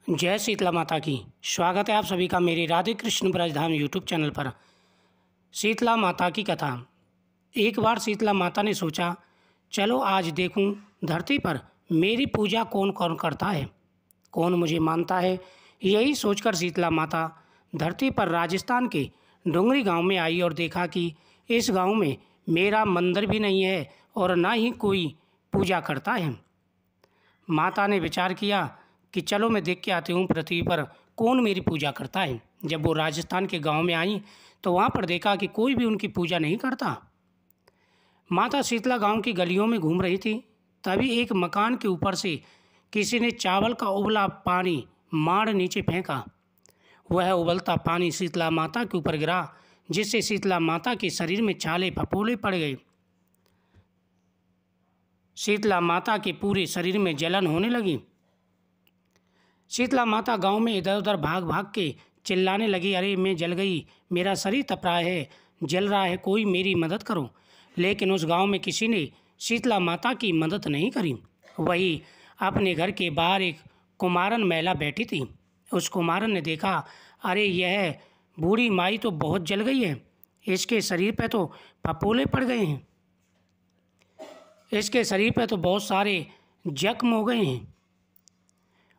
जय शीतला माता की। स्वागत है आप सभी का मेरे राधे कृष्ण ब्रजधाम यूट्यूब चैनल पर। शीतला माता की कथा। एक बार शीतला माता ने सोचा, चलो आज देखूं धरती पर मेरी पूजा कौन कौन करता है, कौन मुझे मानता है। यही सोचकर शीतला माता धरती पर राजस्थान के डुंगरी गांव में आई और देखा कि इस गांव में मेरा मंदिर भी नहीं है और ना ही कोई पूजा करता है। माता ने विचार किया कि चलो मैं देख के आती हूँ पृथ्वी पर कौन मेरी पूजा करता है। जब वो राजस्थान के गांव में आई तो वहाँ पर देखा कि कोई भी उनकी पूजा नहीं करता। माता शीतला गांव की गलियों में घूम रही थी, तभी एक मकान के ऊपर से किसी ने चावल का उबला पानी मार नीचे फेंका। वह उबलता पानी शीतला माता के ऊपर गिरा, जिससे शीतला माता के शरीर में छाले फफोले पड़ गए। शीतला माता के पूरे शरीर में जलन होने लगी। शीतला माता गांव में इधर उधर भाग भाग के चिल्लाने लगी, अरे मैं जल गई, मेरा शरीर तप रहा है, जल रहा है, कोई मेरी मदद करो। लेकिन उस गांव में किसी ने शीतला माता की मदद नहीं करी। वही अपने घर के बाहर एक कुमारन महिला बैठी थी। उस कुमारन ने देखा, अरे यह बूढ़ी माई तो बहुत जल गई है, इसके शरीर पे तो फफोले पड़ गए हैं, इसके शरीर पे तो बहुत सारे जख्म हो गए हैं।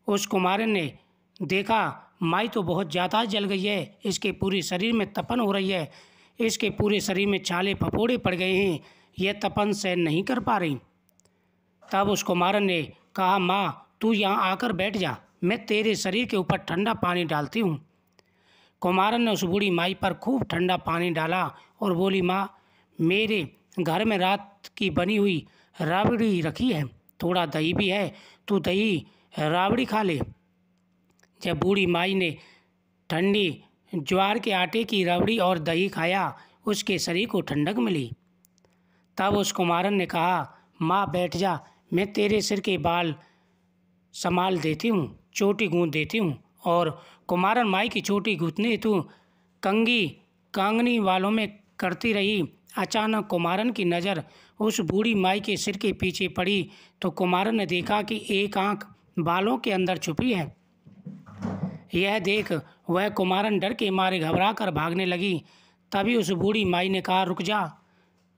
उस कुमारन ने देखा, माई तो बहुत ज़्यादा जल गई है, इसके पूरे शरीर में तपन हो रही है, इसके पूरे शरीर में छाले फफोड़े पड़ गए हैं, यह तपन सहन नहीं कर पा रही। तब उस कुमारन ने कहा, माँ तू यहाँ आकर बैठ जा, मैं तेरे शरीर के ऊपर ठंडा पानी डालती हूँ। कुमारन ने उस बूढ़ी माई पर खूब ठंडा पानी डाला और बोली, माँ मेरे घर में रात की बनी हुई राबड़ी रखी है, थोड़ा दही भी है, तू दही राबड़ी खा ले। जब बूढ़ी माई ने ठंडी ज्वार के आटे की रबड़ी और दही खाया, उसके शरीर को ठंडक मिली। तब उस कुमारन ने कहा, माँ बैठ जा, मैं तेरे सिर के बाल संभाल देती हूँ, चोटी गूंथ देती हूँ। और कुमारन माई की चोटी गूंथने हेतु कंगी कांगनी वालों में करती रही। अचानक कुमारन की नज़र उस बूढ़ी माई के सिर के पीछे पड़ी तो कुमारन ने देखा कि एक आंख बालों के अंदर छुपी है। यह देख वह कुमारन डर के मारे घबरा कर भागने लगी। तभी उस बूढ़ी माई ने कहा, रुक जा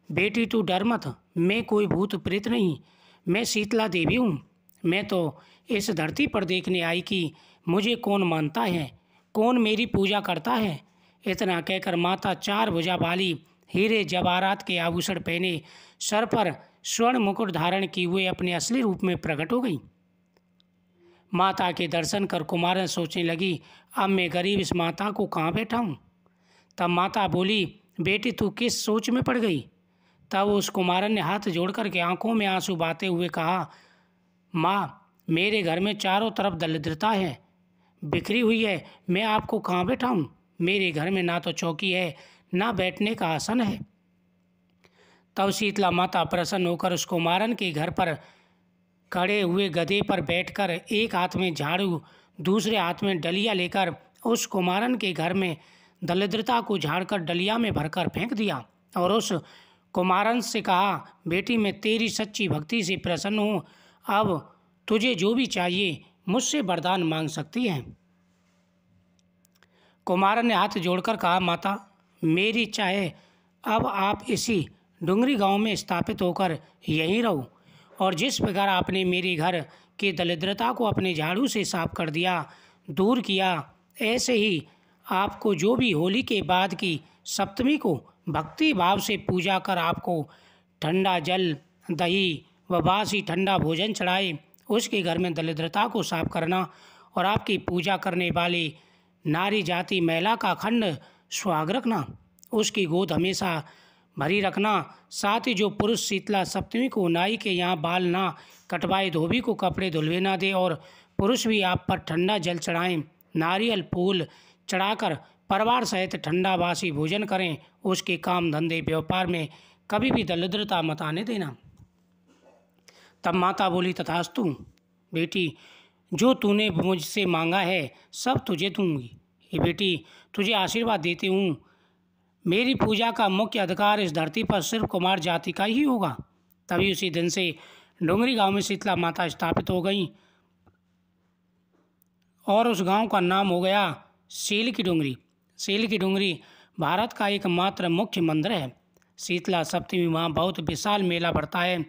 बेटी, तू डर मत, मैं कोई भूत प्रेत नहीं, मैं शीतला देवी हूँ। मैं तो इस धरती पर देखने आई कि मुझे कौन मानता है, कौन मेरी पूजा करता है। इतना कहकर माता चार भुजा वाली हीरे जवाहरात के आभूषण पहने, सर पर स्वर्ण मुकुट धारण किए हुए अपने असली रूप में प्रकट हो गई। माता के दर्शन कर कुमारन सोचने लगी, अब मैं गरीब इस माता को कहाँ बैठाऊँ। तब माता बोली, बेटी तू किस सोच में पड़ गई। तब उस कुमारन ने हाथ जोड़ कर के आंखों में आंसू बहाते हुए कहा, माँ मेरे घर में चारों तरफ दरिद्रता है, बिखरी हुई है, मैं आपको कहाँ बैठाऊँ। मेरे घर में ना तो चौकी है, ना बैठने का आसन है। तब शीतला माता प्रसन्न होकर उस कुमारन के घर पर खड़े हुए गधे पर बैठकर एक हाथ में झाड़ू दूसरे हाथ में डलिया लेकर उस कुमारन के घर में दरिद्रता को झाड़कर डलिया में भरकर फेंक दिया और उस कुमारन से कहा, बेटी मैं तेरी सच्ची भक्ति से प्रसन्न हूँ, अब तुझे जो भी चाहिए मुझसे वरदान मांग सकती है। कुमारन ने हाथ जोड़कर कहा, माता मेरी इच्छा है, अब आप इसी डुंगरी गांव में स्थापित होकर यहीं रहो और जिस प्रकार आपने मेरे घर की दरिद्रता को अपने झाड़ू से साफ कर दिया, दूर किया, ऐसे ही आपको जो भी होली के बाद की सप्तमी को भक्ति भाव से पूजा कर आपको ठंडा जल, दही व बासी ठंडा भोजन चढ़ाए, उसके घर में दरिद्रता को साफ करना और आपकी पूजा करने वाले नारी जाति महिला का अखंड सुहाग रखना, उसकी गोद हमेशा भरी रखना। साथ ही जो पुरुष शीतला सप्तमी को नाई के यहाँ बाल ना कटवाए, धोबी को कपड़े धुलवे ना दे और पुरुष भी आप पर ठंडा जल चढ़ाएं, नारियल फूल चढ़ाकर परिवार सहित ठंडा बासी भोजन करें, उसके काम धंधे व्यापार में कभी भी दरिद्रता मत आने देना। तब माता बोली, तथास्तु बेटी, जो तूने मुझसे मांगा है सब तुझे दूंगी। ये बेटी तुझे आशीर्वाद देती हूँ, मेरी पूजा का मुख्य अधिकार इस धरती पर सिर्फ कुमार जाति का ही होगा। तभी उसी दिन से डुंगरी गांव में शीतला माता स्थापित हो गई और उस गांव का नाम हो गया सील की डूंगरी। सील की डूंगरी भारत का एकमात्र मुख्य मंदिर है। शीतला सप्तमी वहाँ बहुत विशाल मेला पड़ता है।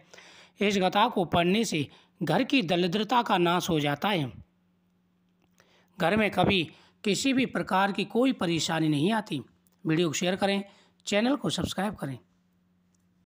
इस गाथा को पढ़ने से घर की दरिद्रता का नाश हो जाता है। घर में कभी किसी भी प्रकार की कोई परेशानी नहीं आती। वीडियो को शेयर करें, चैनल को सब्सक्राइब करें।